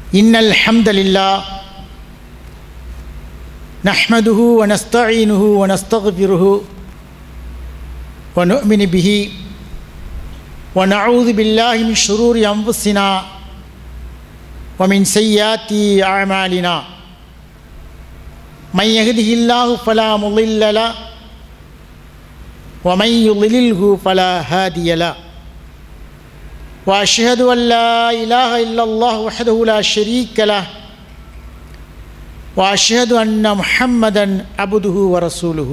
إن الحمد لله نحمده ونستعينه ونستغفره ونؤمن به ونعوذ بالله من شرور أنفسنا ومن سيئات أعمالنا من يهده الله فلا مضل له ومن يضلله فلا هادي له وأشهد أن لا إله إلا الله وحده لا شريك له وأشهد أن محمدا عبده ورسوله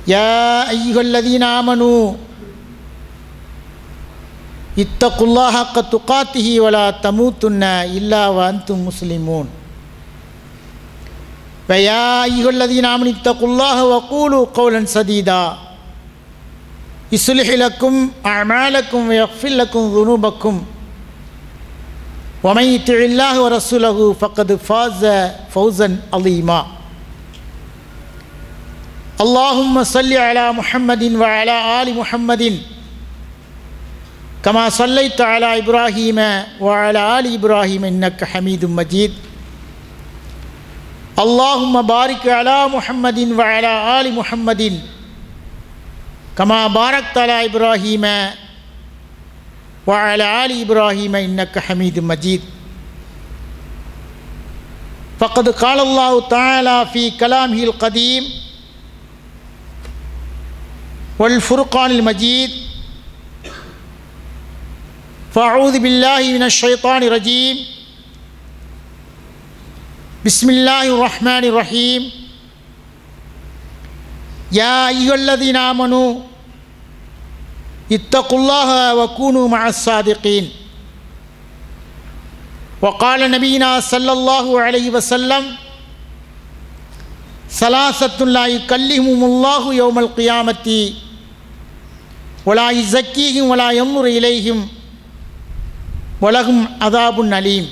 يا أيها الذين آمنوا اتقوا الله حق تقاته ولا تموتن إلا وأنتم مسلمون ويا أيها الذين آمنوا اتقوا الله وقولوا قولا سديدا يصلح لكم أعمالكم ويغفر لكم ذنوبكم ومن يطع الله ورسوله فقد فاز فوزا عظيما اللهم صل على محمد وعلى آل محمد كما صليت على إبراهيم وعلى آل إبراهيم إنك حميد مجيد اللهم بارك على محمد وعلى آل محمد كما باركت على إبراهيم وعلى آل إبراهيم إنك حميد مجيد فقد قال الله تعالى في كلامه القديم والفرقان المجيد فأعوذ بالله من الشيطان الرجيم بسم الله الرحمن الرحيم يا أيها الذين آمنوا اتقوا الله وكونوا مع الصادقين وقال نبينا صلى الله عليه وسلم ثلاثة لا يكلمهم الله يوم القيامة ولا يزكيهم ولا ينظر إليهم ولهم عذاب أليم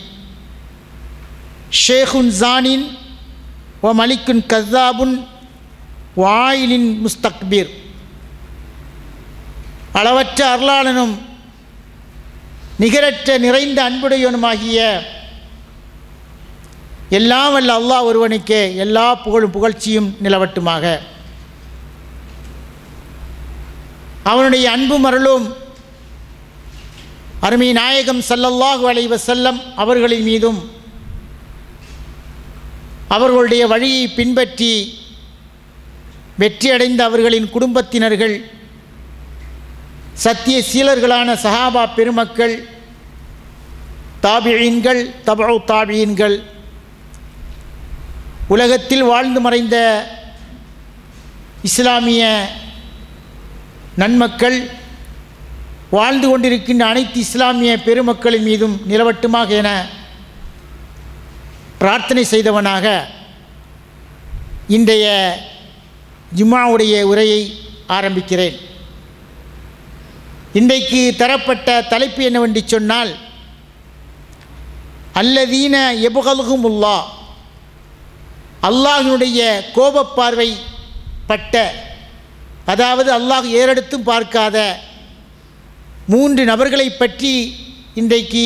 شيخ زان وملك كذاب வாயிலின் முஸ்தக்பீர். அளவற்ற அருளாளனும் நிகரற்ற நிறைந்த அன்புடையவனுமாகிய எல்லாம் வல்ல அல்லாஹ் ஒருவனுக்கே எல்லா புகழும் புகழ்ச்சியும் நிலவட்டுமாக. அவனுடைய அன்பும் அருளும் அருமை நாயகம் ஸல்லல்லாஹு அலைஹி வஸல்லம் அவர்களின் மீதும் அவர்களுடைய வழியை பின்பற்றி வெற்றியடைந்த அவர்களின் குடும்பத்தினர்கள், சத்திய சீலர்களான சஹாபா பெருமக்கள், தாபிஈன்கள், தபஉ தாபிஈன்கள், உலகத்தில் வாழ்ந்து மறைந்த இஸ்லாமிய நன்மக்கள், வாழ்ந்து கொண்டிருக்கின்ற அனைத்து இஸ்லாமிய பெருமக்களின் மீதும் நிலவட்டுமாக என பிரார்த்தனை செய்தவனாக இன்றைய ஜும்ஆவுடைய உரையை ஆரம்பிக்கிறேன். இன்றைக்கு தரப்பட்ட தலைப்பு என்னவென்று சொன்னால், அல்லதீன யப்கலுஹுமுல்லாஹ், அல்லாஹ்வினுடைய கோபப்பார்வை பட்ட, அதாவது அல்லாஹ் ஏறெடுத்தும் பார்க்காத 3 நபர்களை பற்றி இன்றைக்கு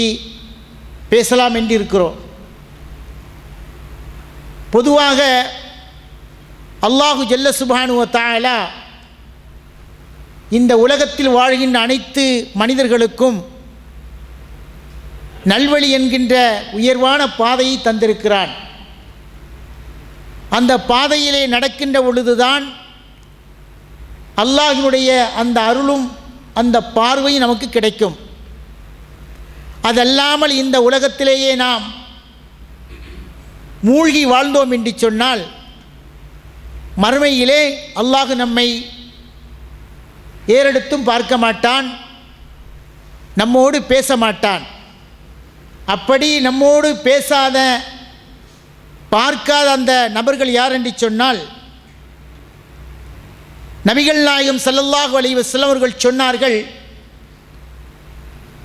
பேசலாம் என்று இருக்கிறோம். பொதுவாக அல்லாஹு ஜல்ல சுப்ஹானஹு வ தஆலா இந்த உலகத்தில் வாழ்கின்ற அனைத்து மனிதர்களுக்கும் நல்வழி என்கின்ற உயர்வான பாதையை தந்திருக்கிறான். அந்த பாதையிலே நடக்கின்ற பொழுதுதான் அல்லாஹ்வினுடைய அந்த அருளும் அந்த பார்வையும் நமக்கு கிடைக்கும். அதல்லாமல் இந்த உலகத்திலேயே நாம் மூழ்கி வாழ்ந்தோம் என்று சொன்னால் மறுமையிலே அல்லாஹ் நம்மை ஏறெடுத்தும் பார்க்க மாட்டான், நம்மோடு பேச மாட்டான். அப்படி நம்மோடு பேசாத பார்க்காத அந்த நபர்கள் யார் என்று சொன்னால், நபிகள் நாயகம் ஸல்லல்லாஹு அலைஹி வஸல்லம் அவர்கள் சொன்னார்கள்,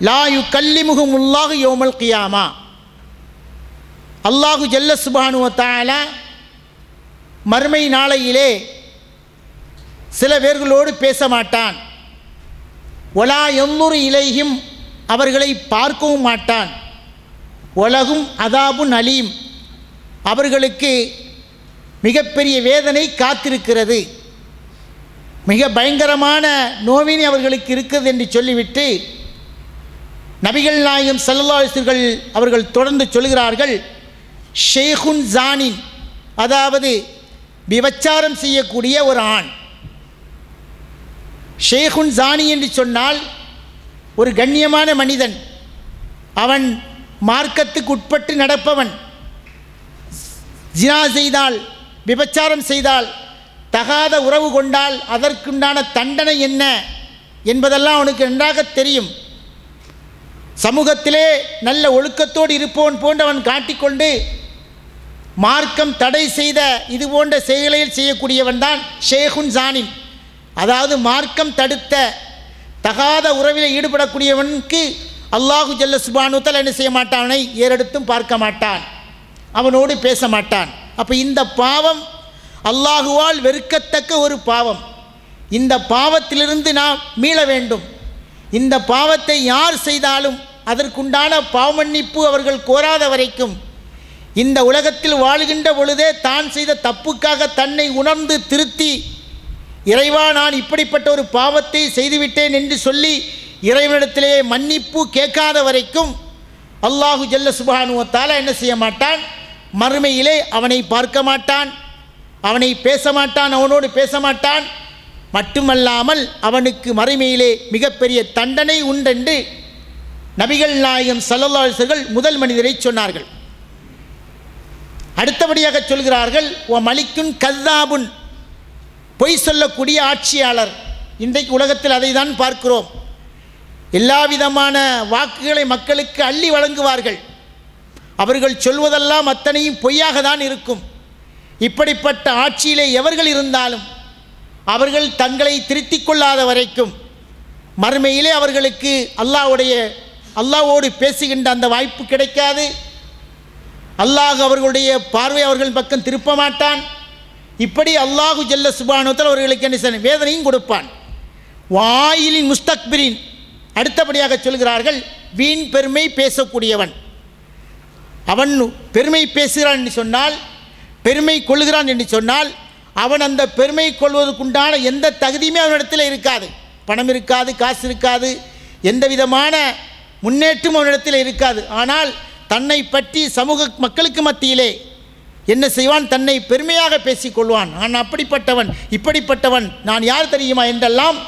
லா யுகல்லிமுஹுமுல்லாஹு யௌமல் கியாமா, அல்லாஹு ஜல்ல சுப்ஹானஹு வ தஆலா மறுமை நாளையிலே சில பேர்களோடு பேச மாட்டான். வலா யன்துரு இலைஹிம், அவர்களை பார்க்கவும் மாட்டான். ஒலகும் அதாபுன் அலீம், அவர்களுக்கு மிகப்பெரிய வேதனை காத்திருக்கிறது, மிக பயங்கரமான நோவினை அவர்களுக்கு இருக்கிறது என்று சொல்லிவிட்டு நபிகள் நாயகம் ஸல்லல்லாஹு அலைஹி வஸல்லம் அவர்கள் தொடர்ந்து சொல்கிறார்கள், ஷேகுன் ஜானின், அதாவது விபச்சாரம் செய்யக்கூடிய ஒரு ஆண். ஷேகுன் ஜானி என்று சொன்னால் ஒரு கண்ணியமான மனிதன், அவன் மார்க்கத்துக்கு உட்பட்டு நடப்பவன். ஜினா செய்தால், விபச்சாரம் செய்தால், தகாத உறவு கொண்டால் அதற்குண்டான தண்டனை என்ன என்பதெல்லாம் அவனுக்கு நன்றாக தெரியும். சமூகத்திலே நல்ல ஒழுக்கத்தோடு இருப்பவன் போன்றவன் காட்டிக்கொண்டு மார்க்கம் தடை செய்த இது போன்ற செயல்களில் செய்யக்கூடியவன் தான் ஷேகுன் ஜானின். அதாவது மார்க்கம் தடுத்த தகாத உறவில் ஈடுபடக்கூடியவனுக்கு அல்லாஹு ஜல்ல சுப்ஹானஹு வ தஆலா என்ன செய்ய மாட்டான், அவனை ஏறெடுத்தும் பார்க்க மாட்டான், அவனோடு பேச மாட்டான். அப்போ இந்த பாவம் அல்லாஹுவால் வெறுக்கத்தக்க ஒரு பாவம். இந்த பாவத்திலிருந்து நாம் மீள வேண்டும். இந்த பாவத்தை யார் செய்தாலும் அதற்குண்டான பாவமன்னிப்பு அவர்கள் கோராத வரைக்கும், இந்த உலகத்தில் வாழுகின்ற பொழுதே தான் செய்த தப்புக்காக தன்னை உணர்ந்து திருத்தி, இறைவா நான் இப்படிப்பட்ட ஒரு பாவத்தை செய்துவிட்டேன் என்று சொல்லி இறைவனிடத்திலே மன்னிப்பு கேட்காத வரைக்கும் அல்லாஹு ஜல்ல சுப்ஹானஹு வ தஆலா என்ன செய்ய மாட்டான், மறுமையிலே அவனை பார்க்க மாட்டான், அவனை பேச மாட்டான், அவனோடு பேச மாட்டான். மட்டுமல்லாமல் அவனுக்கு மறுமையிலே மிகப்பெரிய தண்டனை உண்டென்று நபிகள் நாயகம் ஸல்லல்லாஹு அலைஹி வஸல்லம் முதல் மனிதரை சொன்னார்கள். அடுத்தபடியாக சொல்கிறார்கள், ஓ மலிக்குன் கذாபுன், பொய் சொல்லக்கூடிய ஆட்சியாளர். இன்றைக்கு உலகத்தில் அதை தான் பார்க்கிறோம். எல்லா விதமான வாக்குகளை மக்களுக்கு அள்ளி வழங்குவார்கள். அவர்கள் சொல்வதெல்லாம் அத்தனையும் பொய்யாக தான் இருக்கும். இப்படிப்பட்ட ஆட்சியிலே எவர்கள் இருந்தாலும் அவர்கள் தங்களை திருத்திக் கொள்ளாத வரைக்கும் மறுமையிலே அவர்களுக்கு அல்லாஹ்வோடு பேசுகின்ற அந்த வாய்ப்பு கிடைக்காது. அல்லாஹ் அவர்களுடைய பார்வை அவர்கள் பக்கம் திருப்ப மாட்டான். இப்படி அல்லாஹு ஜல்ல சுப்ஹானஹு வ தஆலா அவர்களுக்கு என்ன செய்ய வேதனையும் கொடுப்பான். வாயிலின் முஸ்தக்பிரின், அடுத்தபடியாக சொல்கிறார்கள், வீண் பெருமை பேசக்கூடியவன். அவன் பெருமை பேசுகிறான் என்று சொன்னால், பெருமை கொள்கிறான் என்று சொன்னால், அவன் அந்த பெருமை கொள்வதற்குண்டான எந்த தகுதியுமே அவனிடத்தில் இருக்காது. பணம் இருக்காது, காசு இருக்காது, எந்த விதமான முன்னேற்றம் அவனிடத்தில் இருக்காது. ஆனால் தன்னை பற்றி சமூக மக்களுக்கு மத்தியிலே என்ன செய்வான், தன்னை பெருமையாக பேசிக்கொள்வான். நான் அப்படிப்பட்டவன், இப்படிப்பட்டவன், நான் யார் தெரியுமா என்றெல்லாம்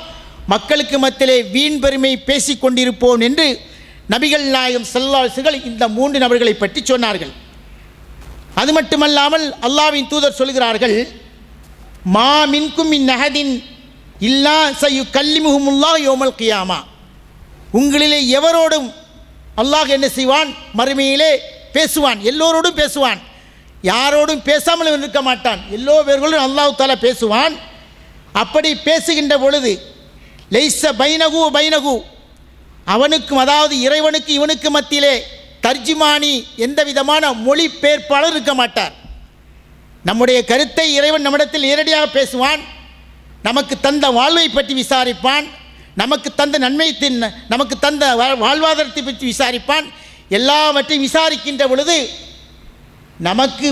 மக்களுக்கு மத்தியிலே வீண் பெருமை பேசி கொண்டிருப்போன் என்று நபிகள் நாயகம் ஸல்லல்லாஹு அலைஹி வஸல்லம் இந்த 3 நபர்களை பற்றி சொன்னார்கள். அது மட்டுமல்லாமல் அல்லாஹ்வின் தூதர் சொல்கிறார்கள், மா மின்கும் மின் அஹதின் இல்லா சயுகல்லிமுஹுமுல்லாஹ் யௌமல் கியாமா, உங்களிலே எவரோடும் அல்லாஹ் என்ன செய்வான், மறுமையிலே பேசுவான், எல்லோரோடும் பேசுவான், யாரோடும் பேசாமல் இருக்க மாட்டான், எல்லோ பேர்களோடும் அல்லாஹ் தஆலா பேசுவான். அப்படி பேசுகின்ற பொழுது லைஸ பைனகு பைனகு, அவனுக்கும் அதாவது இறைவனுக்கு இவனுக்கு மத்தியிலே தர்ஜுமானி, எந்த விதமான மொழிபெயர்ப்பாளர் இருக்க மாட்டார். நம்முடைய கருத்தை இறைவன் நம்மிடத்தில் நேரடியாக பேசுவான், நமக்கு தந்த வாழ்வை பற்றி விசாரிப்பான், நமக்கு தந்த நன்மை நமக்கு தந்த வாழ்வாதாரத்தை பற்றி விசாரிப்பான். எல்லாவற்றையும் விசாரிக்கின்ற பொழுது நமக்கு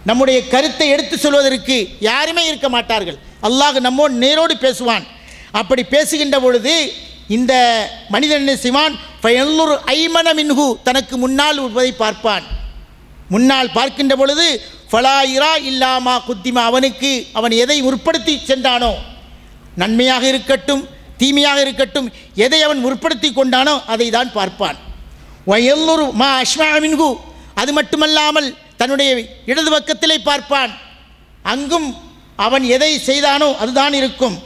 நம்முடைய கருத்தை எடுத்து சொல்வதற்கு யாருமே இருக்க மாட்டார்கள். அல்லாஹ் நம்மோடு நேரோடு பேசுவான். அப்படி பேசுகின்ற பொழுது இந்த மனிதன் என்ன செய்வான், ஃபயன்லுர் ஐமன மின்ஹு, தனக்கு முன்னால் உள்வதை பார்ப்பான். முன்னால் பார்க்கின்ற பொழுது ஃபலாயிரா இல்லாமா குத்திமா, அவனுக்கு அவன் எதை முற்படுத்தி சென்றானோ, நன்மையாக இருக்கட்டும் தீமையாக இருக்கட்டும், எதை அவன் முற்படுத்தி கொண்டானோ அதை தான் பார்ப்பான். வயல்லுரு மா அஷ்மா மின்ஹு, அது மட்டுமல்லாமல் தன்னுடைய இடது பக்கத்திலே பார்ப்பான், அங்கும் அவன் எதை செய்தானோ அதுதான் இருக்கும்.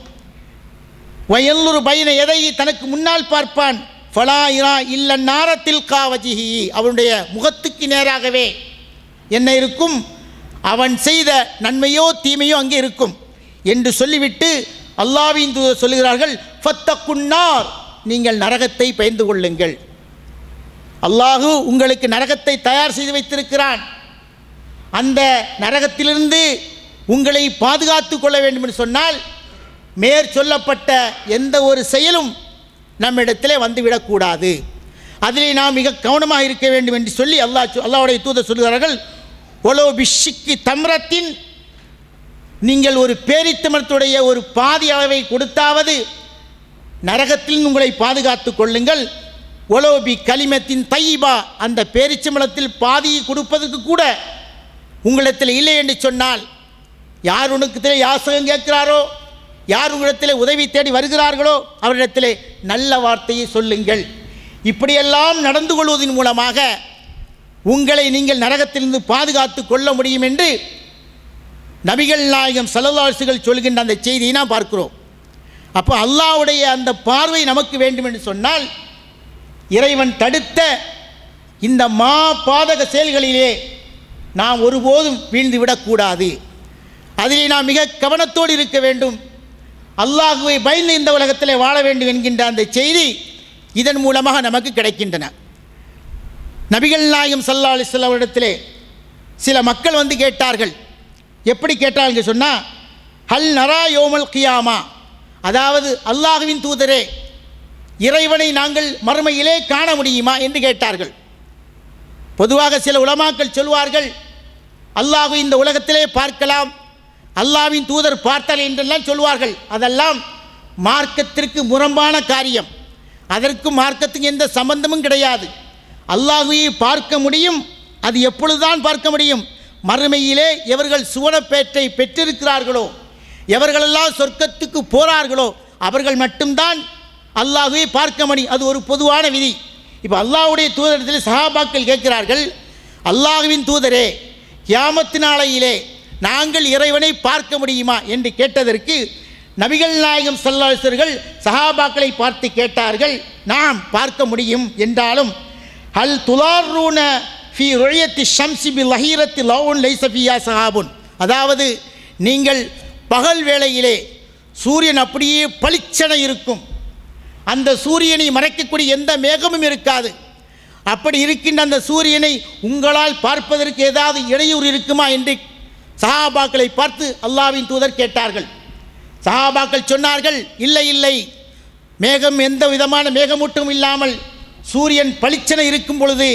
வயல்லுரு பைன, எதை தனக்கு முன்னால் பார்ப்பான், ஃபலாயிரா இல்ல நாரத்தில் காவஜிஹி, அவனுடைய முகத்துக்கு நேராகவே என்ன இருக்கும், அவன் செய்த நன்மையோ தீமையோ அங்கே இருக்கும் என்று சொல்லிவிட்டு அல்லாஹ்வின் தூதர் சொல்லுகிறார்கள், ஃபத்தகுன்னார், நீங்கள் நரகத்தை பயந்து கொள்ளுங்கள். அல்லாஹு உங்களுக்கு நரகத்தை தயார் செய்து வைத்திருக்கிறான். அந்த நரகத்திலிருந்து உங்களை பாதுகாத்து கொள்ள வேண்டும் என்று சொன்னால் மேற் சொல்லப்பட்ட எந்த ஒரு செயலும் நம்மிடத்திலே வந்துவிடக்கூடாது. அதிலே நாம் மிக கவனமாக இருக்க வேண்டும் என்று சொல்லி அல்லாஹ்வுடைய தூதர் சொல்கிறார்கள், ஒலோ பிஷிக்கி தம்ரத்தின், நீங்கள் ஒரு பேரித்தமரத்துடைய ஒரு பாதி அளவை கொடுத்தாவது நரகத்தில் உங்களை பாதுகாத்து கொள்ளுங்கள். ஒலோபி கலிமத்தின் தையிபா, அந்த பேரிச்சம்பளத்தில் பாதியை கொடுப்பதற்கு கூட உங்களிடத்தில் இல்லை என்று சொன்னால், யார் உனக்கு யாசகம் கேட்கிறாரோ, யார் உங்களிடத்தில் உதவி தேடி வருகிறார்களோ அவரிடத்தில் நல்ல வார்த்தையை சொல்லுங்கள். இப்படியெல்லாம் நடந்து கொள்வதன் மூலமாக உங்களை நீங்கள் நரகத்திலிருந்து பாதுகாத்து கொள்ள முடியும் என்று நபிகள் நாயகம் ஸல்லல்லாஹு அலைஹி வஸல்லம் சொல்கின்ற அந்த செய்தியை நாம் பார்க்கிறோம். அப்போ அல்லாஹ்வுடைய அந்த பார்வை நமக்கு வேண்டும் என்று சொன்னால், இறைவன் தடுத்த இந்த பாதக செயல்களிலே நாம் ஒருபோதும் வீழ்ந்து விடக்கூடாது. அதிலே நாம் மிக கவனத்தோடு இருக்க வேண்டும். அல்லாஹ்வை பயந்து இந்த உலகத்தில் வாழ வேண்டும் என்கின்ற அந்த செய்தி இதன் மூலமாக நமக்கு கிடைக்கின்றன. நபிகள் நாயகம் ஸல்லல்லாஹு அலைஹி வஸல்லம் இடத்திலே சில மக்கள் வந்து கேட்டார்கள். எப்படி கேட்டார்கள் சொன்னால், ஹல் நரா யோமல் கியாமா, அதாவது அல்லாஹ்வின் தூதரே, இறைவனை நாங்கள் மறுமையிலே காண முடியுமா என்று கேட்டார்கள். பொதுவாக சில உலமாக்கள் சொல்வார்கள், அல்லாஹ் இந்த உலகத்திலே பார்க்கலாம், அல்லாஹ்வின் தூதர் பார்த்தால் என்றெல்லாம் சொல்வார்கள். அதெல்லாம் மார்க்கத்திற்கு முரம்பான காரியம். அதற்கும் மார்க்கத்துக்கு எந்த சம்பந்தமும் கிடையாது. அல்லாஹ்வை பார்க்க முடியும். அது எப்பொழுதுதான் பார்க்க முடியும்? மறுமையிலே எவர்கள் சுவனப்பேற்றை பெற்றிருக்கிறார்களோ, எவர்களெல்லாம் சொர்க்கத்துக்கு போகிறார்களோ அவர்கள் மட்டும்தான் அல்லாஹ்வை பார்க்க முடியும். அது ஒரு பொதுவான விதி. இப்போ அல்லாஹ்வுடைய தூதரிடத்தில் சஹாபாக்கள் கேட்கிறார்கள், அல்லாஹ்வின் தூதரே, கியாமத்து நாளையிலே நாங்கள் இறைவனை பார்க்க முடியுமா என்று கேட்டதற்கு நபிகள் நாயகம் ஸல்லல்லாஹு அலைஹி வஸல்லம் சஹாபாக்களை பார்த்து கேட்டார்கள், நாம் பார்க்க முடியும் என்றாலும், ஹல் துலாரூன ஃபி ருயத்தி ஷம்ஸி பி லஹீரத்தி லவுன் லைஸ ஃபியா சஹாபுன், அதாவது நீங்கள் பகல் வேளையிலே சூரியன் அப்படியே பளிச்சென இருக்கும், அந்த சூரியனை மறைக்கக்கூடிய எந்த மேகமும் இருக்காது. அப்படி இருக்கின்ற அந்த சூரியனை உங்களால் பார்ப்பதற்கு ஏதாவது இடையூறு இருக்குமா என்று சஹாபாக்களை பார்த்து அல்லாஹ்வின் தூதர் கேட்டார்கள். சஹாபாக்கள் சொன்னார்கள், இல்லை இல்லை, மேகம் எந்த விதமான மேகமூட்டும் இல்லாமல் சூரியன் பளிச்சென இருக்கும் பொழுது,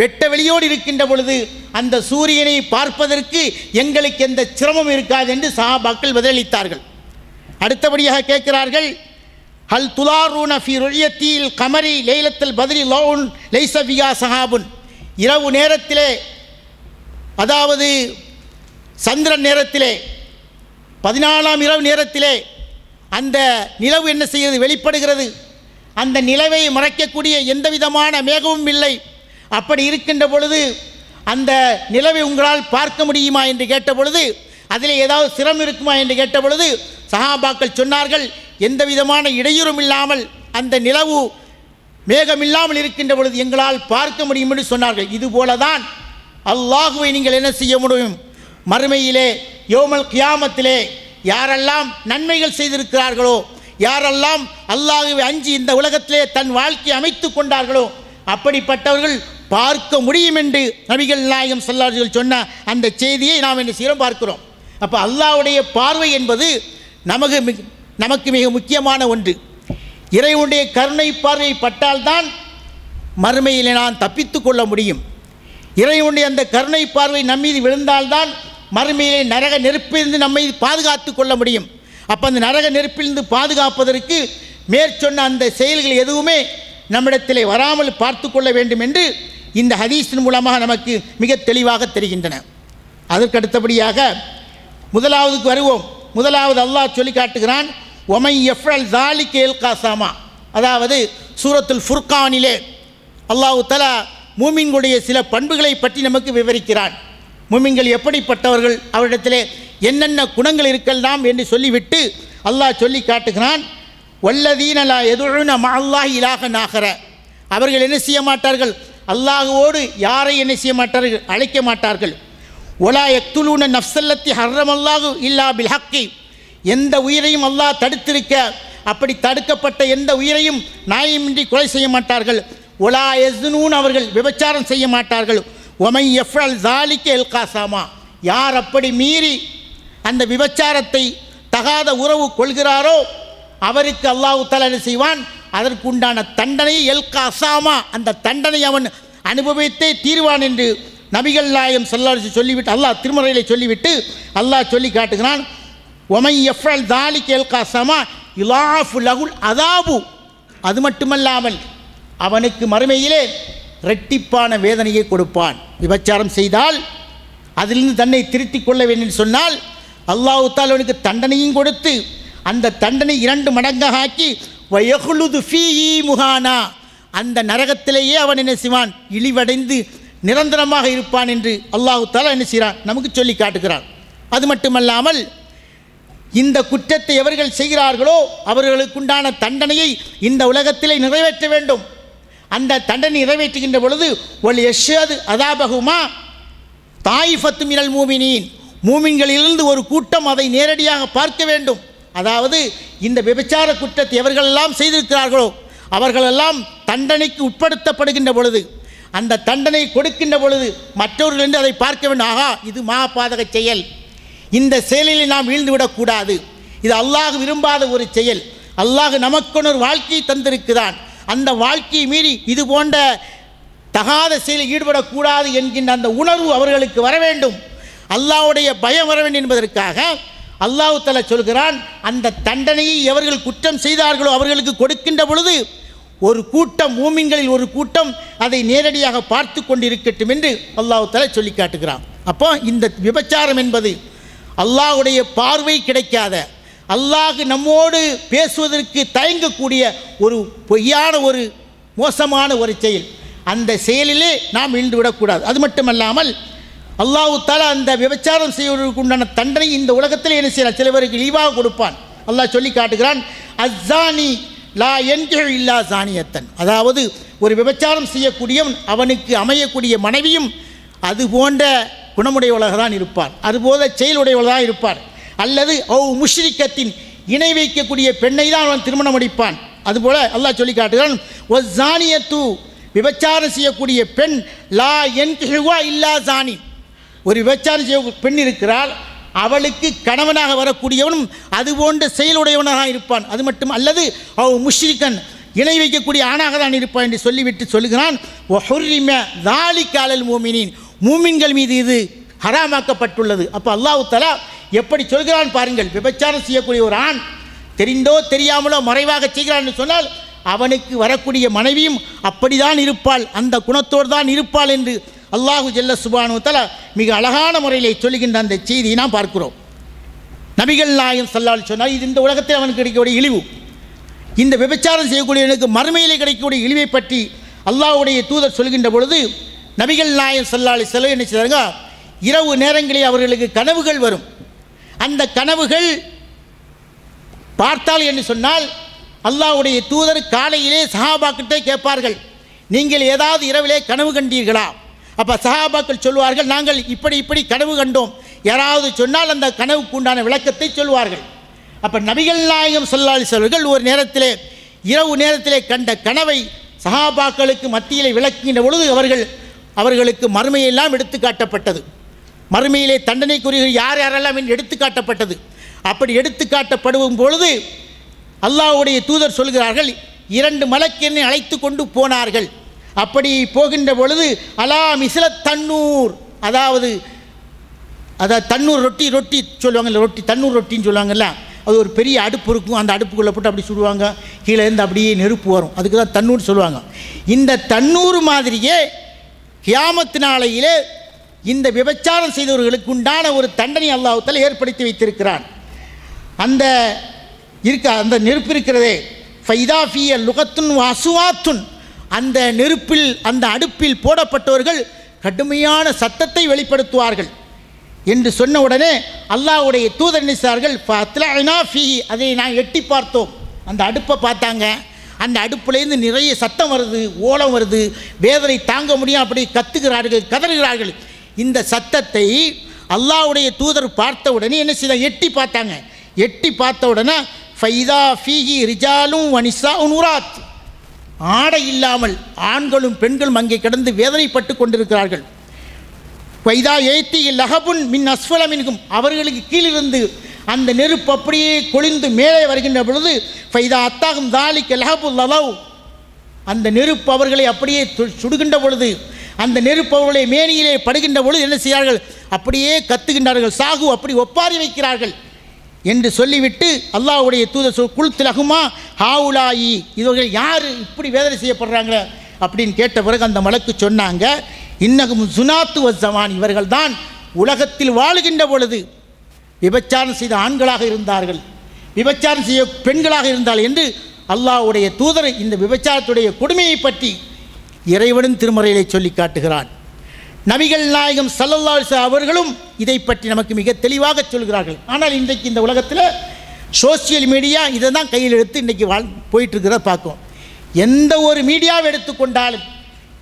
வெட்ட வெளியோடு இருக்கின்ற பொழுது அந்த சூரியனை பார்ப்பதற்கு எங்களுக்கு எந்த சிரமம் இருக்காது என்று சஹாபாக்கள் பதிலளித்தார்கள். அடுத்தபடியாக கேட்கிறார்கள், ஹல் துலாரூன ஃபி ருயத்தில் கமரி லைலத்தில் பத்ரி லவுன் லைஸ ஃபியா சஹாபுன், இரவு நேரத்திலே, அதாவது சந்திரன் நேரத்திலே, 14ஆம் இரவு நேரத்திலே அந்த நிலவு என்ன செய்கிறது? வெளிப்படுகிறது. அந்த நிலவை மறைக்கக்கூடிய எந்த விதமான மேகமும் இல்லை. அப்படி இருக்கின்ற பொழுது அந்த நிலவை உங்களால் பார்க்க முடியுமா என்று கேட்ட பொழுது, அதில் ஏதாவது சிரமம் இருக்குமா என்று கேட்ட பொழுது சஹாபாக்கள் சொன்னார்கள், எந்த விதமான இடையூறும் இல்லாமல் அந்த நிலவு மேகமில்லாமல் இருக்கின்ற பொழுது எங்களால் பார்க்க முடியும் என்று சொன்னார்கள். இதுபோல தான் அல்லாஹ்வை நீங்கள் என்ன செய்ய முடியும்? மறுமையிலே யௌமல் கியாமத்திலே யாரெல்லாம் நன்மைகள் செய்திருக்கிறார்களோ, யாரெல்லாம் அல்லாஹ்வை அஞ்சி இந்த உலகத்திலே தன் வாழ்க்கையை அமைத்து கொண்டார்களோ அப்படிப்பட்டவர்கள் பார்க்க முடியும் என்று நபிகள் நாயகம் ஸல்லல்லாஹு அலைஹி வஸல்லம் சொன்ன அந்த செய்தியை நாம் என்ன செய்கிறோம்? பார்க்கிறோம். அப்போ அல்லாஹ்வுடைய பார்வை என்பது நமக்கு மிக முக்கியமான ஒன்று. இறைவனுடைய கருணை பார்வை பட்டால்தான் மறுமையிலே நான் தப்பித்து கொள்ள முடியும். இறைவனுடைய அந்த கருணை பார்வை நம்மீது விழுந்தால்தான் மறுமையிலே நரக நெருப்பிலிருந்து நம்மை பாதுகாத்து கொள்ள முடியும். அப்போ அந்த நரக நெருப்பிலிருந்து பாதுகாப்பதற்கு மேற்சொன்ன அந்த செயல்கள் எதுவுமே நம்மிடத்திலே வராமல் பார்த்து கொள்ள வேண்டும் என்று இந்த ஹதீஸின் மூலமாக நமக்கு மிக தெளிவாக தெரிகின்றன. அதற்கு அடுத்தபடியாக முதலாவதுக்கு வருவோம். முதலாவது அல்லாஹ் சொல்லி காட்டுகிறான், ஒமை எஃப்ரல் ஜாலிக எல்காசாமா, அதாவது சூரத்துல் ஃபுர்கானிலே அல்லாஹ் தஆலா மூமின்களுடைய சில பண்புகளை பற்றி நமக்கு விவரிக்கிறான். மூமின்கள் எப்படிப்பட்டவர்கள், அவரிடத்திலே என்னென்ன குணங்கள் இருக்கலாம் என்று சொல்லிவிட்டு அல்லாஹ் சொல்லி காட்டுகிறான், வல்லதீன லா யதுஊன மஅல்லாஹி இலாஹன் ஆகர, அவர்கள் என்ன செய்ய மாட்டார்கள்? அல்லாஹ்வோடு யாரை என்ன செய்ய மாட்டார்கள்? அழைக்க மாட்டார்கள். ஒலா யக்துலூன நஃப்ஸல்லத்தி ஹர்ரமல்லாஹு இல்லா பில் ஹக்கி, எந்த உயிரையும் அல்லாஹ் தடுத்திருக்க, அப்படி தடுக்கப்பட்ட எந்த உயிரையும் நியாயமின்றி கொலை செய்ய மாட்டார்கள். ஒலா யஸ்னூன், அவர்கள் விபச்சாரம் செய்ய மாட்டார்கள். ஒமை எஃப்ரல் ஜாலிக எல்காசாமா, யார் அப்படி மீறி அந்த விபச்சாரத்தை தகாத உறவு கொள்கிறாரோ அவருக்கு அல்லாஹ் தஆலா என்ன செய்வான்? அதற்கு உண்டான தண்டனை எல்கா அசாமா, அந்த தண்டனை அவன் அனுபவித்தே தீர்வான் என்று நபிகள் நாயகம் ஸல்லல்லாஹு அலைஹி சொல்லிவிட்டு அல்லாஹ் திருமறையிலே சொல்லிவிட்டு அல்லாஹ் சொல்லி காட்டுகிறான். ஒமை எஃப்ரல் தாலிக் எல்கா அசாமா இலாஃபு லகுல் அதாபு. அது மட்டுமல்லாமல் அவனுக்கு மறுமையிலே இரட்டிப்பான வேதனையை கொடுப்பான். விபச்சாரம் செய்தால் அதிலிருந்து தன்னை திருத்திக் கொள்ள வேண்டும் சொன்னால் அல்லாஹ் தஆலா அவனுக்கு தண்டனையும் கொடுத்து அந்த தண்டனை 2 மடங்காக ஆக்கி வயகுலுது ஃபீஹி முஹானா, அந்த நரகத்திலேயே அவன் என்ன செய்வான், இழிவடைந்து நிரந்தரமாக இருப்பான் என்று அல்லாஹ் தஆலா என்ன செய்கிறான், நமக்கு சொல்லி காட்டுகிறான். அது மட்டுமல்லாமல் இந்த குற்றத்தை எவர்கள் செய்கிறார்களோ அவர்களுக்குண்டான தண்டனையை இந்த உலகத்திலே நிறைவேற்ற வேண்டும். அந்த தண்டனை நிறைவேற்றுகின்ற பொழுது ஒல் யஷ்ஹது அதாபஹுமா தாயிஃபத்து மினல் மூமினீன், மூமின்களிலிருந்து ஒரு கூட்டம் அதை நேரடியாக பார்க்க வேண்டும். அதாவது இந்த விபச்சார குற்றத்தை எவர்களெல்லாம் செய்திருக்கிறார்களோ அவர்களெல்லாம் தண்டனைக்கு உட்படுத்தப்படுகின்ற பொழுது, அந்த தண்டனை கொடுக்கின்ற பொழுது மற்றவர்கள் என்று அதை பார்க்க வேண்டும். ஆகா, இது மகாபாதக செயல், இந்த செயலில் நாம் வீழ்ந்துவிடக்கூடாது, இது அல்லாஹ் விரும்பாத ஒரு செயல், அல்லாஹ் நமக்கொன்று ஒரு வாழ்க்கையை தந்திருக்கிறான், அந்த வாழ்க்கையை மீறி இது போன்ற தகாத செயலில் ஈடுபடக்கூடாது என்கின்ற அந்த உணர்வு அவர்களுக்கு வர வேண்டும், அல்லாஹ்வுடைய பயம் வர வேண்டும் என்பதற்காக அல்லாஹ் தஆலா சொல்கிறான். அந்த தண்டனையை எவர்கள் குற்றம் செய்தார்களோ அவர்களுக்கு கொடுக்கின்ற பொழுது ஒரு கூட்டம், மூமின்களில் ஒரு கூட்டம் அதை நேரடியாக பார்த்து கொண்டிருக்கட்டும் என்று அல்லாஹ் தஆலா சொல்லி காட்டுகிறான். அப்போ இந்த விபச்சாரம் என்பது அல்லாஹ்வுடைய பார்வை கிடைக்காத, அல்லாஹ் நம்மோடு பேசுவதற்கு தயங்கக்கூடிய ஒரு பொய்யான ஒரு மோசமான ஒரு செயல். அந்த செயலிலே நாம் விழுந்துவிடக்கூடாது. அது மட்டுமல்லாமல் அல்லாஹ் தஆலா அந்த விபச்சாரம் செய்வதற்கு உண்டான தண்டனை இந்த உலகத்தில் என்ன செய்யலாம், சில பேருக்கு இழிவாக கொடுப்பான். அல்லாஹ் சொல்லி காட்டுகிறான், அஸ்ஸானி லா யன்கிஹு இல்லா ஜானியத்தன். அதாவது ஒரு விபச்சாரம் செய்யக்கூடியவன் அவனுக்கு அமையக்கூடிய மனைவியும் அது போன்ற குணமுடையவளாக தான் இருப்பார், அதுபோல செயலுடையவளாக இருப்பார். அல்லது முஷ்ரிக்கத்தின் இணை வைக்கக்கூடிய பெண்ணை தான் அவன் திருமணம் முடிப்பான். அதுபோல அல்லாஹ் சொல்லி காட்டுகிறான், ஒஸ்ஸானியத்து, விபச்சாரம் செய்யக்கூடிய பெண் லா யன்கிஹுவா இல்லா ஜானி, ஒரு விபச்சாரம் செய்ய பெண் இருக்கிறாள், அவளுக்கு கணவனாக வரக்கூடியவனும் அது போன்ற செயலுடையவனாக இருப்பான். அது மட்டும் அல்லது முஷ்ரிக்கன் இணை வைக்கக்கூடிய ஆணாக தான் இருப்பான் என்று சொல்லிவிட்டு சொல்லுகிறான், வஹுர்ரிம ذَلِكَ عَلَى الْمُؤْمِنِينَ, மூமின்கள் மீது இது ஹராமாக்கப்பட்டுள்ளது. அப்போ அல்லாஹ் தஆலா எப்படி சொல்கிறான் பாருங்கள். விபச்சாரம் செய்யக்கூடிய ஒரு ஆண் தெரிந்தோ தெரியாமலோ மறைவாக செய்கிறான் என்று சொன்னால் அவனுக்கு வரக்கூடிய மனைவியும் அப்படிதான் இருப்பாள், அந்த குணத்தோடு தான் இருப்பாள் என்று அல்லாஹு ஜல்ல சுப்ஹானஹு வ தஆலா மிக அழகான முறையிலே சொல்லுகின்ற அந்த செய்தியை நாம் பார்க்கிறோம். நபிகள் நாயகம் ஸல்லல்லாஹு அலைஹி சொன்னால் இது இந்த உலகத்தில் அவனுக்கு கிடைக்கக்கூடிய இழிவு, இந்த விபச்சாரம் செய்யக்கூடியவனுக்கு மறுமையிலே கிடைக்கக்கூடிய இழிவை பற்றி அல்லாஹ்வுடைய தூதர் சொல்கின்ற பொழுது நபிகள் நாயகம் ஸல்லல்லாஹு அலைஹி வஸல்லம் என்ன செய்தாங்க, இரவு நேரங்களில் அவர்களுக்கு கனவுகள் வரும். அந்த கனவுகள் பார்த்தால் என்று சொன்னால் அல்லாஹ்வுடைய தூதர் காலையிலே சஹாபாக்கிட்டே கேட்பார்கள், நீங்கள் ஏதாவது இரவிலே கனவு கண்டீர்களா? அப்போ சஹாபாக்கள் சொல்வார்கள், நாங்கள் இப்படி இப்படி கனவு கண்டோம். யாராவது சொன்னால் அந்த கனவுக்கு உண்டான விளக்கத்தை சொல்வார்கள். அப்போ நபிகள் நாயகம் ஸல்லல்லாஹு அலைஹி வஸல்லம் ஒரு நேரத்திலே இரவு நேரத்திலே கண்ட கனவை சஹாபாக்களுக்கு மத்தியிலே விளக்கின்ற பொழுது அவர்களுக்கு மறுமையெல்லாம் எடுத்து காட்டப்பட்டது. மறுமையிலே தண்டனைக்குரிய யார் யாரெல்லாம் என்று எடுத்து காட்டப்பட்டது. அப்படி எடுத்து காட்டப்படும் பொழுது அல்லாஹ்வுடைய தூதர் சொல்கிறார்கள், 2 மலக்கெண்ணை அழைத்து கொண்டு போனார்கள். அப்படி போகின்ற பொழுது அலா மிஸ்ல தன்னூர், அதாவது தன்னூர் ரொட்டி சொல்லுவாங்கல்ல, தன்னூர் ரொட்டின்னு சொல்லுவாங்கல்ல, அது ஒரு பெரிய அடுப்பு இருக்கும், அந்த அடுப்புக்குள்ளே போட்டு அப்படி சுடுவாங்க, கீழே இருந்து அப்படியே நெருப்பு வரும், அதுக்கு தான் தன்னூர் சொல்லுவாங்க. இந்த தன்னூர் மாதிரியே கியாமத் நாளையிலே இந்த விபச்சாரம் செய்தவர்களுக்கு உண்டான ஒரு தண்டனை அல்லாஹ் தஆலா ஏற்படுத்தி வைத்திருக்கிறான். அந்த நெருப்பு இருக்கிறதே, ஃபைதா ஃபிய லுகத்துன் வசுவாத்துன், அந்த நெருப்பில் அந்த அடுப்பில் போடப்பட்டவர்கள் கடுமையான சத்தத்தை வெளிப்படுத்துவார்கள் என்று சொன்ன உடனே அல்லாஹ்வுடைய தூதர் நினைத்தார்கள், ஃபத்லஅனா ஃபீஹி, அதை நான் எட்டி பார்த்தோம். அந்த அடுப்பை பார்த்தாங்க, அந்த அடுப்புலேருந்து நிறைய சத்தம் வருது, ஓலம் வருது, வேதனை தாங்க முடியும், அப்படி கத்துகிறார்கள், கதறுகிறார்கள். இந்த சத்தத்தை அல்லாஹ்வுடைய தூதர் பார்த்த உடனே என்ன செய்தாங்க, எட்டி பார்த்தாங்க. எட்டி பார்த்த உடனே ஃபைதா ஃபீஹி ரிஜாலும் வனிசாஉன் உராத், ஆடை இல்லாமல் ஆண்களும் பெண்களும் அங்கே கிடந்து வேதனைப்பட்டு கொண்டிருக்கிறார்கள். வைதா ஏத்தி லஹபுன் மின் அஸ்ஃபல மின்கும், அவர்களுக்கு கீழிருந்து அந்த நெருப்பு அப்படியே கொளிந்து மேலே வருகின்ற பொழுது ஃபைதா அத்தாகும் தாலிக் லஹபுல் லலவ், அந்த நெருப்பு அவர்களை அப்படியே சுடுகின்ற பொழுது, அந்த நெருப்பு அவர்களை மேனியிலே படுகின்ற பொழுது என்ன செய்கிறார்கள்? அப்படியே கத்துகின்றார்கள், சாகு அப்படி ஒப்பாரி வைக்கிறார்கள் என்று சொல்லிவிட்டு அல்லாஹ்வுடைய தூதர் குல்திலகுமா ஹாவுலாயி, இவர்கள் யார் இப்படி வேதனை செய்யப்படுறாங்க அப்படின்னு கேட்ட பிறகு அந்த மலக்கு சொன்னாங்க, இன்னகும் சுனாத்து வஸ்ஸமான், இவர்கள் தான் உலகத்தில் வாழுகின்ற பொழுது விபச்சாரம் செய்த ஆண்களாக இருந்தார்கள், விபச்சாரம் செய்ய பெண்களாக இருந்தால் என்று அல்லாஹ்வுடைய தூதர் இந்த விபச்சாரத்துடைய கொடுமையை பற்றி இறைவனின் திருமறையிலே சொல்லி காட்டுகிறான். நபிகள் நாயகம் ஸல்லல்லாஹு அலைஹி வஸல்லம் அவர்களும் இதை பற்றி நமக்கு மிக தெளிவாக சொல்கிறார்கள். ஆனால் இன்றைக்கு இந்த உலகத்தில் சோசியல் மீடியா இதை தான் கையில் எடுத்து இன்றைக்கி போயிட்டுருக்கிறத பார்க்கும். எந்த ஒரு மீடியாவை எடுத்துக்கொண்டாலும்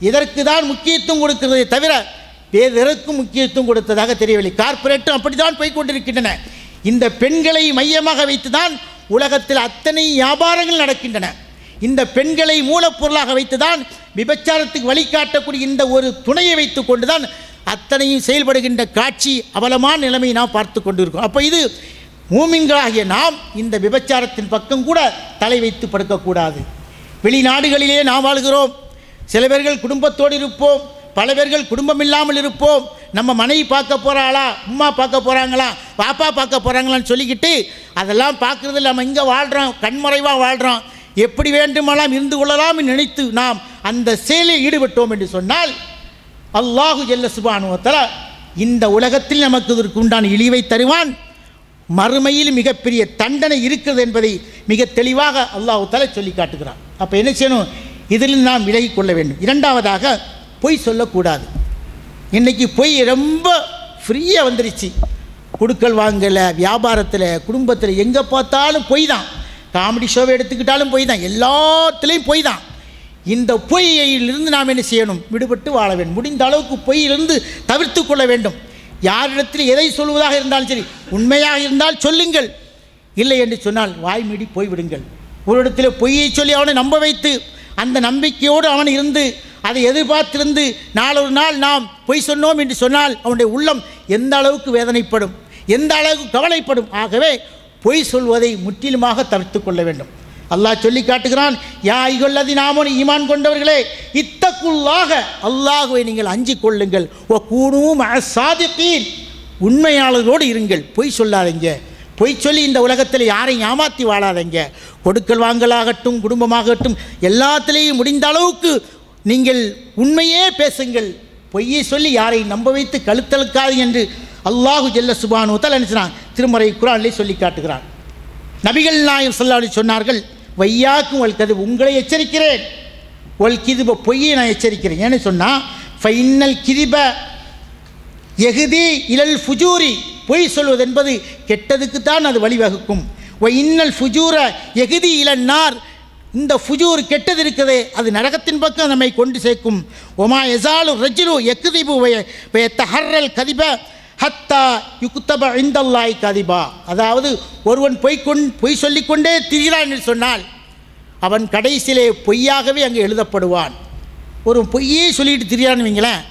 இதற்கு தான் முக்கியத்துவம் கொடுக்கிறதை தவிர வேறு எதற்கும் முக்கியத்துவம் கொடுத்ததாக தெரியவில்லை. கார்ப்பரேட்டும் அப்படி தான் போய்கொண்டிருக்கின்றன. இந்த பெண்களை மையமாக வைத்து தான் உலகத்தில் அத்தனை வியாபாரங்கள் நடக்கின்றன. இந்த பெண்களை மூலப்பொருளாக வைத்து தான் விபச்சாரத்துக்கு வழிகாட்டக்கூடிய இந்த ஒரு துணையை வைத்து கொண்டு தான் அத்தனையும் செயல்படுகின்ற காட்சி அவலமான நிலைமையை நாம் பார்த்து கொண்டிருக்கோம். அப்போ இது மூமின்களாகிய நாம் இந்த விபச்சாரத்தின் பக்கம் கூட தலை வைத்து படுக்கக்கூடாது. வெளிநாடுகளிலே நாம் வாழ்கிறோம், சில பேர்கள் குடும்பத்தோடு இருப்போம், பல பேர்கள் குடும்பம் இல்லாமல் இருப்போம். நம்ம மனைவி பார்க்க போகிறாளா, அம்மா பார்க்க போகிறாங்களா, பாப்பா பார்க்க போகிறாங்களான்னு சொல்லிக்கிட்டு அதெல்லாம் பார்க்குறதில் நம்ம இங்கே வாழ்கிறோம், கண்மறைவாக வாழ்கிறோம், எப்படி வேண்டுமானால் இருந்து கொள்ளலாம் நினைத்து நாம் அந்த செயலில் ஈடுபட்டோம் என்று சொன்னால் அல்லாஹு ஜல்ல சுப்ஹானஹு வ தஆலா இந்த உலகத்தில் நமக்கு இதற்கு உண்டான இழிவை தருவான், மறுமையில் மிகப்பெரிய தண்டனை இருக்கிறது என்பதை மிக தெளிவாக அல்லாஹு தஆலா சொல்லி காட்டுகிறான். அப்போ என்ன செய்யணும்? இதில் நாம் விலகி கொள்ள வேண்டும். இரண்டாவதாக பொய் சொல்லக்கூடாது. இன்றைக்கி பொய் ரொம்ப ஃப்ரீயாக வந்துருச்சு. குடுக்கல் வாங்கலை, வியாபாரத்தில், குடும்பத்தில், எங்கே பார்த்தாலும் பொய் தான். காமெடி ஷோவை எடுத்துக்கிட்டாலும் பொய் தான், எல்லாத்துலேயும் பொய் தான். இந்த பொய்யிலிருந்து நாம் என்ன செய்யணும்? விடுபட்டு வாழ வேண்டும். முடிந்த அளவுக்கு பொய்யிலிருந்து தவிர்த்து கொள்ள வேண்டும். யாரிடத்தில் எதை சொல்வதாக இருந்தாலும் சரி, உண்மையாக இருந்தால் சொல்லுங்கள், இல்லை என்று சொன்னால் வாய் மீடி போய்விடுங்கள். ஒரு இடத்துல பொய்யை சொல்லி அவனை நம்ப வைத்து அந்த நம்பிக்கையோடு அவன் இருந்து அதை எதிர்பார்த்திருந்து நாளொரு நாள் நாம் பொய் சொன்னோம் என்று சொன்னால் அவனுடைய உள்ளம் எந்த அளவுக்கு வேதனைப்படும், எந்த அளவுக்கு கவலைப்படும். ஆகவே பொய் சொல்வதை முற்றிலுமாக தவிர்த்து கொள்ள வேண்டும். அல்லாஹ் சொல்லி காட்டுகிறான், யா அய்யுஹல்லதீன ஆமனூ, ஈமான் கொண்டவர்களே, இத்தகுல்லாஹ, அல்லாஹ்வை நீங்கள் அஞ்சிக் கொள்ளுங்கள், வ கூனூ மஅஸ் சாதிகீன், உண்மையாளர்களோடு இருங்கள், பொய் சொல்லாதீங்க. பொய் சொல்லி இந்த உலகத்தில் யாரையும் ஏமாற்றி வாழாதீங்க. கொடுக்கல் வாங்கலாகட்டும், குடும்பமாகட்டும், எல்லாத்திலேயும் முடிந்த அளவுக்கு நீங்கள் உண்மையே பேசுங்கள். பொய்யை சொல்லி யாரை நம்ப வைத்து கழுத்தழுக்காது என்று அல்லாஹு ஜல்ல சுப்ஹானஹு வ தஆலா நினைச்சான் திருமறை குர்ஆனிலே சொல்லி காட்டுகிறான். நபிகள் நாயகம் ஸல்லல்லாஹு அலைஹி சொன்னார்கள், வையாக்கும் வல் கதிப், உங்களை எச்சரிக்கிறேன், வல் கிதிப, பொய்யை நான் எச்சரிக்கிறேன். ஏன்னு சொன்னால் ஃபைன்னல் கிதிப யஹ்தி இலல் ஃபுஜூரி, பொய் சொல்வது என்பது கெட்டதுக்குத்தான் அது வழிவகுக்கும். இன்னல் ஃபுஜூர யஹ்தி இலன் நார், இந்த ஃபுஜூர் கெட்டது இருக்கிறதே அது நரகத்தின் பக்கம் நம்மை கொண்டு சேர்க்கும். ஒமா யஸாலு ரஜுலு யக்திபு வ யத்தஹர்ரல் கதிப ஹத்தா யுக்தப இந்தல்லாஹி கதிபா, அதாவது ஒருவன் பொய் சொல்லிக்கொண்டே திரிகிறான் என்று சொன்னால் அவன் கடைசியிலே பொய்யாகவே அங்கே எழுதப்படுவான். ஒரு பொய்யே சொல்லிட்டு திரியான்னு வைங்களேன்,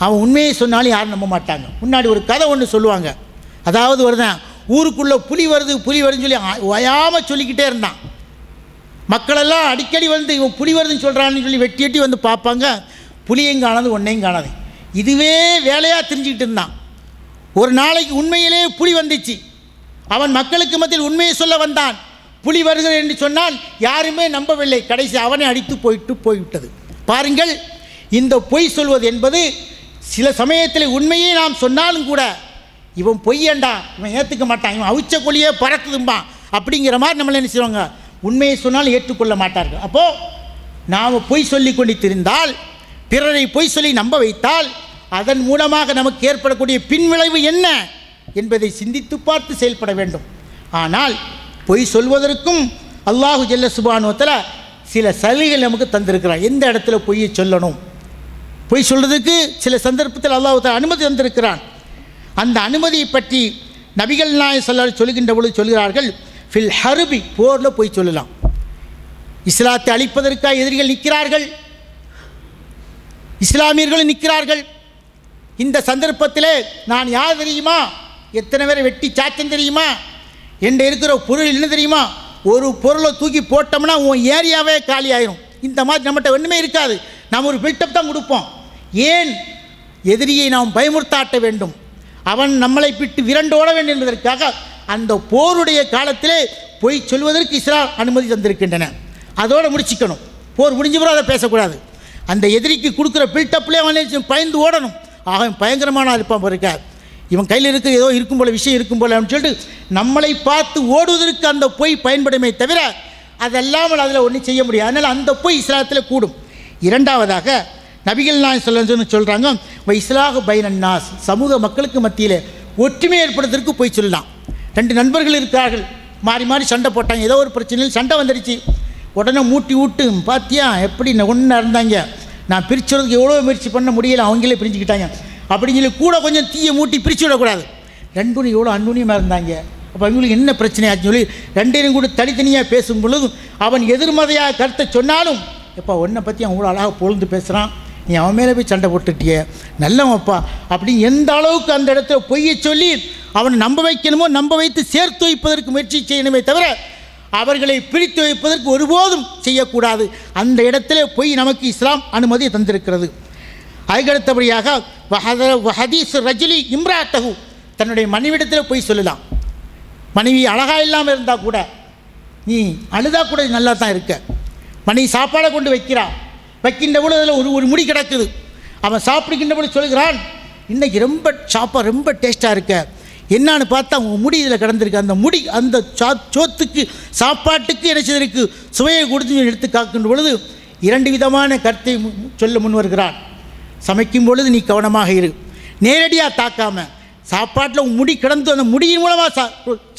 அவன் உண்மையை சொன்னாலும் யாரும் நம்ப மாட்டாங்க. முன்னாடி ஒரு கதை ஒன்று சொல்லுவாங்க, அதாவது வருதான் ஊருக்குள்ளே புலி வருதுன்னு சொல்லி ஓயாமல் சொல்லிக்கிட்டே இருந்தான். மக்களெல்லாம் அடிக்கடி வந்து இவன் புலி வருதுன்னு சொல்கிறான்னு சொல்லி வெட்டி வெட்டி வந்து பார்ப்பாங்க, புலியையும் காணாது ஒன்றையும் காணாது. இதுவே வேலையாக தெரிஞ்சுக்கிட்டு இருந்தான். ஒரு நாளைக்கு உண்மையிலே புலி வந்துச்சு. அவன் மக்களுக்கு மத்தியில் உண்மையை சொல்ல வந்தான். புலி வருகிறது என்று சொன்னால் யாருமே நம்பவில்லை. கடைசி அவனை அடித்து போய்விட்டது. பாருங்கள், இந்த பொய் சொல்வது என்பது சில சமயத்தில் உண்மையை நாம் சொன்னாலும் கூட இவன் பொய்யண்டா, இவன் ஏற்றுக்க மாட்டான், இவன் அவிச்ச கொலியே பறக்குதும்பான் அப்படிங்கிற மாதிரி நம்மளை என்ன செய்வாங்க, உண்மையை சொன்னால் ஏற்றுக்கொள்ள மாட்டார்கள். அப்போது நாம் பொய் சொல்லி கொண்டு திரிந்தால், பிறரை பொய் சொல்லி நம்ப வைத்தால் அதன் மூலமாக நமக்கு ஏற்படக்கூடிய பின்விளைவு என்ன என்பதை சிந்தித்து பார்த்து செயல்பட வேண்டும். ஆனால் பொய் சொல்வதற்கும் அல்லாஹு ஜல்ல சுப்ஹானஹு வ தஆலா சில சலுகைகள் நமக்கு தந்திருக்கிறார். எந்த இடத்துல பொய்யை சொல்லணும், பொய் சொல்கிறதுக்கு சில சந்தர்ப்பத்தில் அல்லாஹு தஆலா அனுமதி தந்திருக்கிறான். அந்த அனுமதியை பற்றி நபிகள் நாயகம் ஸல்லல்லாஹு அலைஹி சொல்கின்ற பொழுது சொல்கிறார்கள், ஃபில் ஹர்பி, போரில் பொய் சொல்லலாம். இஸ்லாத்தை அழிப்பதற்காக எதிரிகள் நிற்கிறார்கள், இஸ்லாமியர்கள் நிற்கிறார்கள். இந்த சந்தர்ப்பத்தில் நான் யார் தெரியுமா, எத்தனை பேரை வெட்டி சாச்சம் தெரியுமா, என்கிட்ட இருக்கிற பொருள் என்ன தெரியுமா, ஒரு பொருளை தூக்கி போட்டோம்னா உன் ஏரியாவே காலி ஆயிரும். இந்த மாதிரி நம்மகிட்ட ஒன்றுமே இருக்காது. நாம் ஒரு பில்டப் தான் கொடுப்போம். ஏன்? எதிரியை நாம் பயமுறுத்தாட்ட வேண்டும், அவன் நம்மளை விட்டு விரண்டோட வேண்டும் என்பதற்காக அந்த போருடைய காலத்திலே பொய் சொல்வதற்கு இஸ்லாம் அனுமதி தந்திருக்கின்றன. அதோடு முடிச்சுக்கணும். போர் முடிஞ்ச பிறகு அதை பேசக்கூடாது. அந்த எதிரிக்கு கொடுக்குற பில்டப்லேயே அவன் பயந்து ஓடணும். அவன் பயங்கரமான இருப்பான் இருக்க, இவன் கையில் இருக்க ஏதோ இருக்கும் போல விஷயம் இருக்கும் போல அப்படின்னு சொல்லிட்டு நம்மளை பார்த்து ஓடுவதற்கு அந்த பொய் பயன்படுமே தவிர அதெல்லாமல் அதில் ஒன்றும் செய்ய முடியாது. அதனால் அந்த பொய் இஸ்லாத்தில் கூடும். இரண்டாவதாக நபிகள் நாயகம் சொல்கிறாங்க, இஸ்லாஹு பைனன்னாஸ், சமூக மக்களுக்கு மத்தியில் ஒற்றுமை ஏற்படுத்துறதுக்கு போய் சொல்லலாம். 2 நண்பர்கள் இருக்கிறார்கள், மாறி மாறி சண்டை போட்டாங்க, ஏதோ ஒரு பிரச்சனையில் சண்டை வந்துடுச்சு. உடனே மூட்டி விட்டு பார்த்தியா எப்படி ஒன்றா இருந்தாங்க, நான் பிரிச்சுறதுக்கு எவ்வளோ முயற்சி பண்ண முடியலை, அவங்களே பிரிஞ்சுக்கிட்டாங்க அப்படின்னு சொல்லி கூட கொஞ்சம் தீயை மூட்டி பிரித்து விடக்கூடாது. 2 எவ்வளோ அந்நுனியமாக இருந்தாங்க, அப்போ அவங்களுக்கு என்ன பிரச்சனை ஆச்சுன்னு சொல்லி 2 கூட தனித்தனியாக பேசும் பொழுது அவன் எதிர்மறையாக கருத்தை சொன்னாலும், எப்போ உன்னை பற்றி அவன் அவ்வளோ அழகாக பொழுது பேசுகிறான், நீ அவன் மேலே போய் சண்டை போட்டுட்டிய நல்லவப்பா அப்படின்னு எந்த அளவுக்கு அந்த இடத்துல பொய்யை சொல்லி அவனை நம்ப வைக்கணுமோ நம்ப வைத்து சேர்த்து வைப்பதற்கு முயற்சி செய்யணுமே தவிர அவர்களை பிரித்து வைப்பதற்கு ஒருபோதும் செய்யக்கூடாது. அந்த இடத்திலே பொய் நமக்கு இஸ்லாம் அனுமதி தந்திருக்கிறது. அதுக்கடுத்தபடியாக ஹதீஸ் ரஜிலி இம்ராத்தகு, தன்னுடைய மனைவிடத்தில் பொய் சொல்லலாம். மனைவி அழகாக இல்லாமல் இருந்தால் கூட நீ அழுதா கூட நல்லா தான் இருக்க. மனைவி சாப்பாடை கொண்டு வைக்கின்ற பொழுது அதில் ஒரு முடி கிடக்குது. அவன் சாப்பிடுகின்ற பொழுது சொல்கிறான், இன்றைக்கி சாப்பாடு ரொம்ப டேஸ்ட்டாக இருக்க, என்னான்னு பார்த்தா உங்கள் முடி இதில் கிடந்திருக்கு. அந்த முடி அந்த சோத்துக்கு சாப்பாட்டுக்கு என்ன செய்திருக்கு, சுவையை கொடுத்து எடுத்து காக்கின்ற பொழுது 2 விதமான கருத்தை சொல்ல முன் வருகிறான். சமைக்கும் பொழுது நீ கவனமாக இரு, நேரடியாக தாக்காமல் சாப்பாட்டில் உன் முடி கிடந்து அந்த முடியின் மூலமாக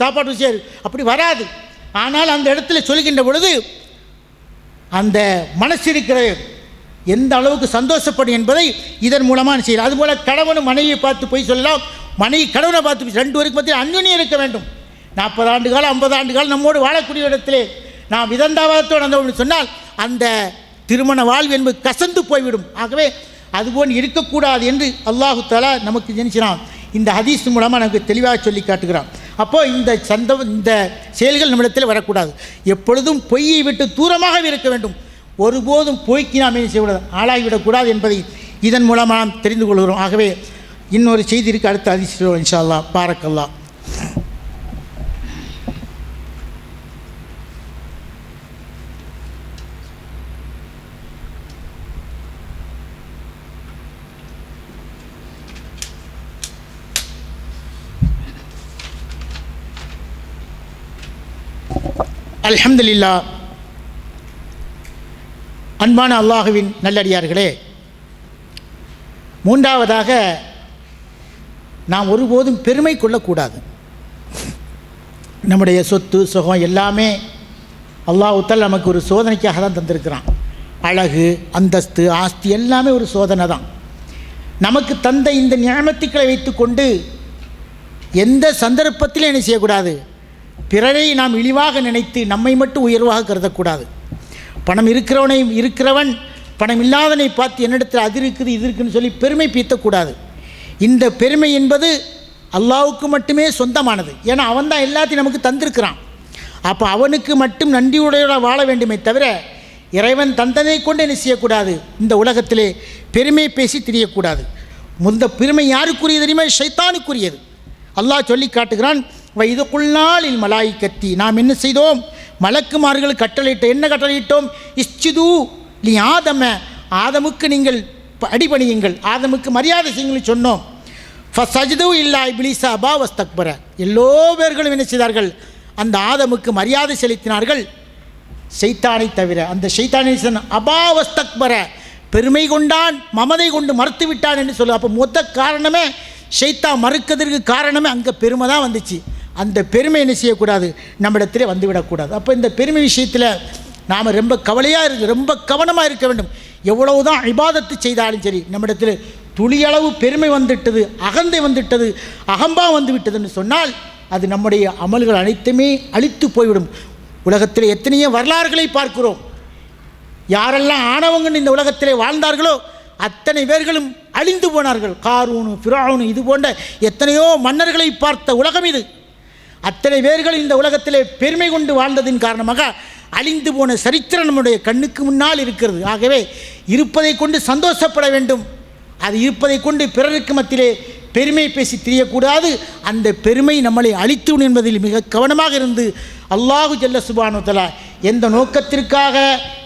சாப்பாட்டு ருசியாக அப்படி வராது. ஆனால் அந்த இடத்துல சொல்கின்ற பொழுது அந்த மனசு இருக்கிற எந்த அளவுக்கு சந்தோஷப்படும் என்பதை இதன் மூலமாக செய்யலாம். அதுபோல் கணவனும் மனைவியை பார்த்து போய் சொல்லலாம், மனைவி கணவனை பார்த்து 2 பேருக்கு மத்தியில் அந்யோன்யம் இருக்க வேண்டும். 40 ஆண்டு காலம் 50 ஆண்டு காலம் நம்மோடு வாழக்கூடிய இடத்திலே நாம் விதந்தாவாதத்தோடு வந்தோம்னு சொன்னால் அந்த திருமண வாழ்வு என்பது கசந்து போய்விடும். ஆகவே அதுபோல் இருக்கக்கூடாது என்று அல்லாஹு தஆலா நமக்கு ஜெனிச்சினான். இந்த ஹதீஸ் மூலமாக நமக்கு தெளிவாக சொல்லி காட்டுகிறான். அப்போது இந்த செயல்கள் நம்மிடத்தில் வரக்கூடாது. எப்பொழுதும் பொய்யை விட்டு தூரமாக இருக்க வேண்டும். ஒருபோதும் பொய்க்கு நாம் என்ன செய்யக்கூடாது, ஆளாகிவிடக்கூடாது என்பதை இதன் மூலமாக நாம் தெரிந்து கொள்கிறோம். ஆகவே இன்னொரு செய்தி இருக்குது, அடுத்த ஹதீஸ் இன்ஷா அல்லாஹ். பாரக்கல்லாஹ். அல்ஹம்துலில்லாஹ். அன்பான அல்லாஹுவின் நல்லடியார்களே, மூன்றாவதாக நாம் ஒருபோதும் பெருமை கொள்ளக்கூடாது. நம்முடைய சொத்து சுகம் எல்லாமே அல்லாஹ் தஆலா நமக்கு ஒரு சோதனைக்காக தான் தந்திருக்கிறான். அழகு, அந்தஸ்து, ஆஸ்தி எல்லாமே ஒரு சோதனை தான். நமக்கு தந்த இந்த நியமத்துக்களை வைத்துக்கொண்டு எந்த சந்தர்ப்பத்திலும் என்ன செய்யக்கூடாது, பிறரை நாம் இழிவாக நினைத்து நம்மை மட்டும் உயர்வாக கருதக்கூடாது. பணம் இருக்கிறவன் பணம் இல்லாதனை பார்த்து என்னிடத்தில் அது இருக்குது இது இருக்குதுன்னு சொல்லி பெருமை பீத்தக்கூடாது. இந்த பெருமை என்பது அல்லாஹ்வுக்கு மட்டுமே சொந்தமானது. ஏன்னா அவன் தான் எல்லாத்தையும் நமக்கு தந்திருக்கிறான். அப்போ அவனுக்கு மட்டும் நன்றியுடையவராக வாழ வேண்டுமே தவிர இறைவன் தந்தனை கொண்டு என்ன செய்யக்கூடாது, இந்த உலகத்திலே பெருமை பேசி தெரியக்கூடாது. இந்த பெருமை யாருக்குரியது தெரியுமா? ஷைத்தானுக்குரியது. அல்லாஹ் சொல்லி காட்டுகிறான், வைதுகுல்நாளில் மலாயிக்கத்தி, நாம் என்ன செய்தோம், மலக்குமார்கள் கட்டளையிட்டோம். என்ன கட்டளையிட்டோம்? இஸ்ஜுது லி ஆதம, ஆதமுக்கு நீங்கள் அடிபணியுங்கள், ஆதமுக்கு மரியாதை செய்யுங்கள் சொன்னோம். ஃபசஜது இல்லா இப்லீஸ அபா வஸ்தக்பர, எல்லோ பேர்களும் என்ன செய்தார்கள், அந்த ஆதமுக்கு மரியாதை செலுத்தினார்கள், ஷைத்தானை தவிர. அந்த ஷைத்தானை அபா வஸ்தக்பர, பெருமை கொண்டான், மமதை கொண்டு மறுத்து விட்டான் என்று சொல்லுவோம். அப்போ மொத்த காரணமே ஷைத்தான் மறுக்கிறதுக்கு காரணமே அங்கே பெருமை தான் வந்துச்சு. அந்த பெருமை என்ன செய்யக்கூடாது, நம்மிடத்திலே வந்துவிடக்கூடாது. அப்போ இந்த பெருமை விஷயத்தில் நாம் ரொம்ப கவலையாக ரொம்ப கவனமாக இருக்க வேண்டும். எவ்வளவு தான் இபாதத்து செய்தாலும் சரி, நம்மிடத்தில் துளியளவு பெருமை வந்துவிட்டது, அகந்தை வந்துவிட்டது, அகம்பா வந்து விட்டதுன்னு சொன்னால் அது நம்முடைய அமல்கள் அனைத்துமே அழித்து போய்விடும். உலகத்தில் எத்தனையோ வரலாறுகளை பார்க்கிறோம். யாரெல்லாம் ஆணவங்கன்னு இந்த உலகத்திலே வாழ்ந்தார்களோ அத்தனை பேர்களும் அழிந்து போனார்கள். காரூனு, ஃபிரௌனு, இது போன்ற எத்தனையோ மன்னர்களை பார்த்த உலகம் இது. அத்தனை பேர்கள் இந்த உலகத்திலே பெருமை கொண்டு வாழ்ந்ததின் காரணமாக அழிந்து போன சரித்திரம் நம்முடைய கண்ணுக்கு முன்னால் இருக்கிறது. ஆகவே இருப்பதை கொண்டு சந்தோஷப்பட வேண்டும். அது இருப்பதை கொண்டு பிறருக்கு மத்தியிலே பெருமை பேசி தெரியக்கூடாது. அந்த பெருமை நம்மளை அழித்துவிடும் என்பதில் மிக கவனமாக இருந்து அல்லாஹு ஜல்ல சுப்ஹானஹு வ தஆலா எந்த நோக்கத்திற்காக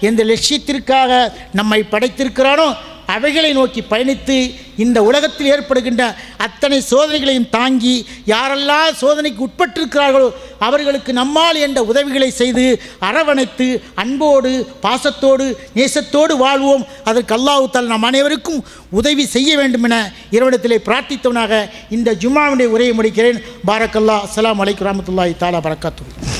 எந்த லட்சியத்திற்காக நம்மை படைத்திருக்கிறானோ அவைகளை நோக்கி பயணித்து இந்த உலகத்தில் ஏற்படுகின்ற அத்தனை சோதனைகளையும் தாங்கி யாரெல்லாம் சோதனைக்கு உட்பட்டிருக்கிறார்களோ அவர்களுக்கு நம்மால் என்ற உதவிகளை செய்து அரவணைத்து அன்போடு பாசத்தோடு நேசத்தோடு வாழ்வோம். அதற்கு அல்லாஹ் தஆலா நம் அனைவருக்கும் உதவி செய்ய வேண்டும் என இறைவனிடத்திலே பிரார்த்தித்தவனாக இந்த ஜும்மாவுடைய உரையை முடிக்கிறேன். பாரக்கல்லாஹ். அஸ்ஸலாமு அலைக்கும் வரஹ்மத்துல்லாஹி தஆலா வபரகாத்துஹு.